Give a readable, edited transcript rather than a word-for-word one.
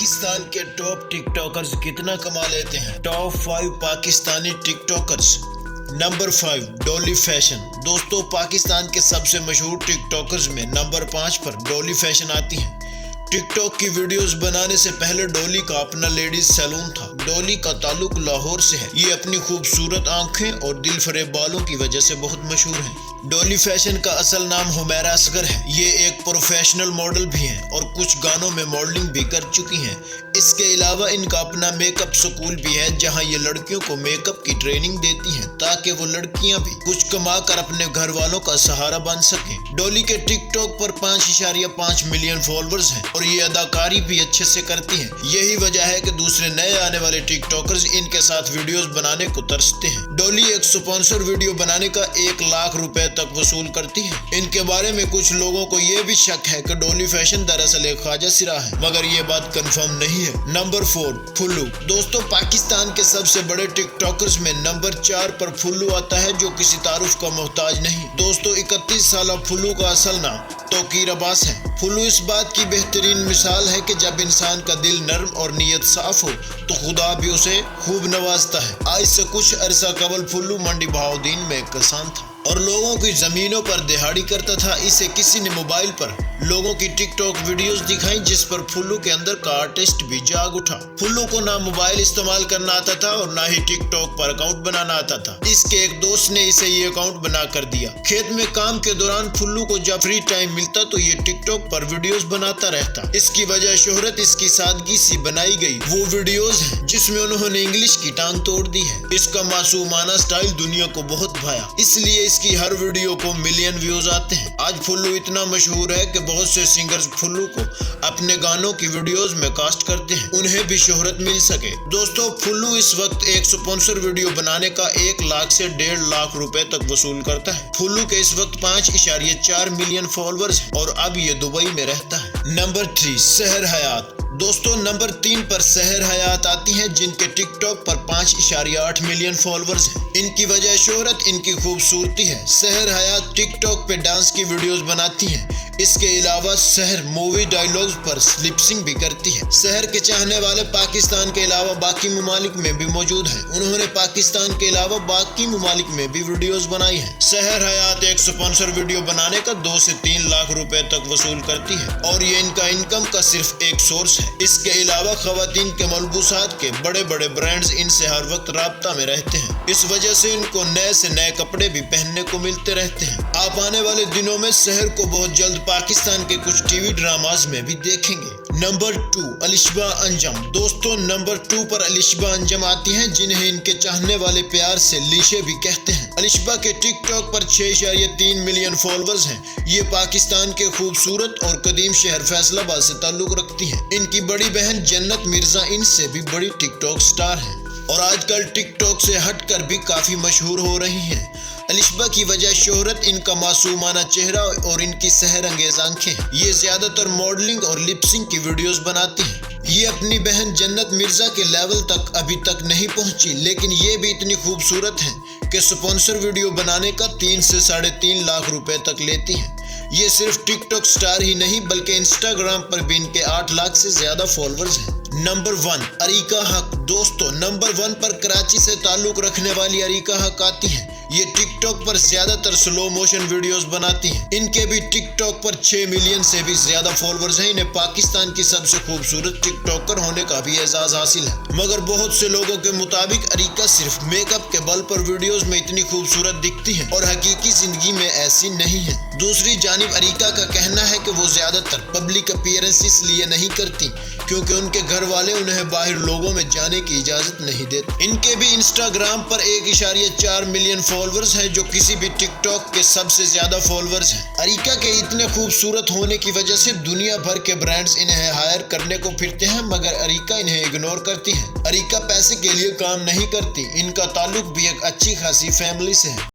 पाकिस्तान के टॉप टिक टॉकर्स कितना कमा लेते हैं। टॉप 5 पाकिस्तानी टिक टॉकर्स। Number 5 Dolly fashion. दोस्तों, पाकिस्तान के सबसे मशहूर टिक टॉकर्स में नंबर 5 पर डॉली फैशन आती है। टिकटॉक की वीडियोस बनाने से पहले डॉली का अपना लेडीज सैलून था। डॉली का ताल्लुक लाहौर से है। ये अपनी खूबसूरत आंखें और दिल फरेब बालों की वजह से बहुत मशहूर है। डॉली फैशन का असल नाम हुमैरा असगर है। ये एक प्रोफेशनल मॉडल भी हैं और कुछ गानों में मॉडलिंग भी कर चुकी हैं। इसके अलावा इनका अपना मेकअप स्कूल भी है, जहां ये लड़कियों को मेकअप की ट्रेनिंग देती हैं ताकि वो लड़कियां भी कुछ कमा कर अपने घर वालों का सहारा बन सकें। डॉली के टिकटॉक पर 5.5 मिलियन फॉलोअर्स हैं और ये अदाकारी भी अच्छे से करती हैं। यही वजह है कि दूसरे नए आने वाले टिकटॉकर्स इनके साथ वीडियोस बनाने को तरसते हैं। डॉली एक स्पॉन्सर वीडियो बनाने का 1 लाख रुपए तक वसूल करती है। इनके बारे में कुछ लोगों को ये भी शक है कि डॉली फैशन दरअसल एक ख्वाजा सिरा है, मगर ये बात कंफर्म नहीं है। नंबर 4 फुल्लू। दोस्तों, पाकिस्तान के सबसे बड़े टिकटॉकर्स में नंबर 4 पर फुल्लू आता है, जो किसी तारुफ का मोहताज नहीं। दोस्तों, 31 साल फुल्लू का असल नाम तौकीर अब्बास है। फुल्लू इस बात की बेहतरीन मिसाल है कि जब इंसान का दिल नर्म और नीयत साफ हो तो खुदा भी उसे खूब नवाजता है। आज से कुछ अरसा कबल फुल्लू मंडी बहाउद्दीन में एक किसान था और लोगों की जमीनों पर दिहाड़ी करता था। इसे किसी ने मोबाइल पर लोगों की टिकटॉक वीडियोस दिखाई, जिस पर फुल्लू के अंदर का आर्टिस्ट भी जाग उठा। फुल्लू को ना मोबाइल इस्तेमाल करना आता था और ना ही टिकटॉक पर अकाउंट बनाना आता था। इसके एक दोस्त ने इसे ये अकाउंट बना कर दिया। खेत में काम के दौरान फुल्लू को जब फ्री टाइम मिलता तो ये टिकटॉक पर वीडियोस बनाता रहता। इसकी वजह शोहरत इसकी सादगी सी बनाई गई वो वीडियोस हैं जिसमें उन्होंने इंग्लिश की टांग तोड़ दी है। इसका मासूमाना स्टाइल दुनिया को बहुत भाया, इसलिए इसकी हर वीडियो को मिलियन व्यूज आते हैं। आज फुल्लू इतना मशहूर है कि बहुत से सिंगर्स फुल्लू को अपने गानों की वीडियोस में कास्ट करते हैं, उन्हें भी शोहरत मिल सके। दोस्तों, फुल्लू इस वक्त एक स्पॉन्सर वीडियो बनाने का 1 लाख से 1.5 लाख रुपए तक वसूल करता है। फुल्लू के इस वक्त 5.4 मिलियन फॉलोअर्स हैं और अब ये दुबई में रहता है। नंबर 3 सहर हयात। दोस्तों, नंबर 3 पर सहर हयात आती हैं, जिनके टिकटॉक पर 5.8 मिलियन फॉलोअर्स हैं। इनकी वजह शोहरत इनकी खूबसूरती है। सहर हयात टिकटॉक पे डांस की वीडियोस बनाती हैं। इसके अलावा सहर मूवी डायलॉग्स पर स्लिपसिंग भी करती है। सहर के चाहने वाले पाकिस्तान के अलावा बाकी ममालिक में भी मौजूद हैं। उन्होंने पाकिस्तान के अलावा बाकी ममालिक में भी वीडियोस बनाई हैं। सहर हयात एक स्पॉन्सर वीडियो बनाने का 2 से 3 लाख रुपए तक वसूल करती है और ये इनका इनकम का सिर्फ एक सोर्स है। इसके अलावा खवातीन के मलबूसात के बड़े बड़े ब्रांड्स इनसे हर वक्त राब्ता में रहते हैं। इस वजह से इनको नए से नए कपड़े भी पहनने को मिलते रहते हैं। आप आने वाले दिनों में सहर को बहुत जल्द पाकिस्तान के कुछ टीवी ड्रामाज में भी देखेंगे। नंबर 2 अलिशबा अंजम। दोस्तों, नंबर 2 पर अलिशबा अंजम आती हैं, जिन्हें इनके चाहने वाले प्यार से लीशे भी कहते हैं। अलिशबा के टिकटॉक पर 6.3 मिलियन फॉलोअर्स हैं। ये पाकिस्तान के खूबसूरत और कदीम शहर फैसलाबाद से ताल्लुक रखती हैं। इनकी बड़ी बहन जन्नत मिर्जा इनसे भी बड़ी टिकटॉक स्टार है और आजकल टिकटॉक से हटकर भी काफी मशहूर हो रही हैं। अलिशबा की वजह शोहरत, इनका मासूमाना चेहरा और इनकी सहर अंगेज आंखें। ये ज्यादातर मॉडलिंग और लिपसिंग की वीडियोस बनाती हैं। ये अपनी बहन जन्नत मिर्जा के लेवल तक अभी तक नहीं पहुंची, लेकिन ये भी इतनी खूबसूरत हैं कि स्पॉन्सर वीडियो बनाने का 3 से 3.5 लाख रुपए तक लेती हैं। ये सिर्फ टिकटॉक स्टार ही नहीं बल्कि इंस्टाग्राम पर भी इनके 8 लाख से ज्यादा फॉलोअर्स हैं। नंबर 1 अरीका हक। दोस्तों, नंबर 1 पर कराची से ताल्लुक रखने वाली अरीका हक आती हैं। ये टिकटॉक पर ज्यादातर स्लो मोशन वीडियोस बनाती हैं। इनके भी टिकटॉक पर 6 मिलियन से भी ज्यादा फॉलोअर्स हैं। इन्हें पाकिस्तान की सबसे खूबसूरत टिकटॉकर होने का भी एजाज हासिल है, मगर बहुत से लोगों के मुताबिक अरीका सिर्फ मेकअप के बल पर वीडियोस में इतनी खूबसूरत दिखती हैं और हकीकी जिंदगी में ऐसी नहीं है। दूसरी जानिब अरीका का कहना है कि वो ज्यादातर पब्लिक अपीयरेंस इसलिए नहीं करती क्योंकि उनके घर वाले उन्हें बाहर लोगों में जाने की इजाजत नहीं देते। इनके भी इंस्टाग्राम पर 1.4 मिलियन फॉलोअर्स हैं, जो किसी भी टिकटॉक के सबसे ज्यादा फॉलोअर्स हैं। अरीका के इतने खूबसूरत होने की वजह से दुनिया भर के ब्रांड्स इन्हें हायर करने को फिरते हैं, मगर अरीका इन्हें इग्नोर करती है। अरीका पैसे के लिए काम नहीं करती। इनका ताल्लुक भी एक अच्छी खासी फैमिली से है।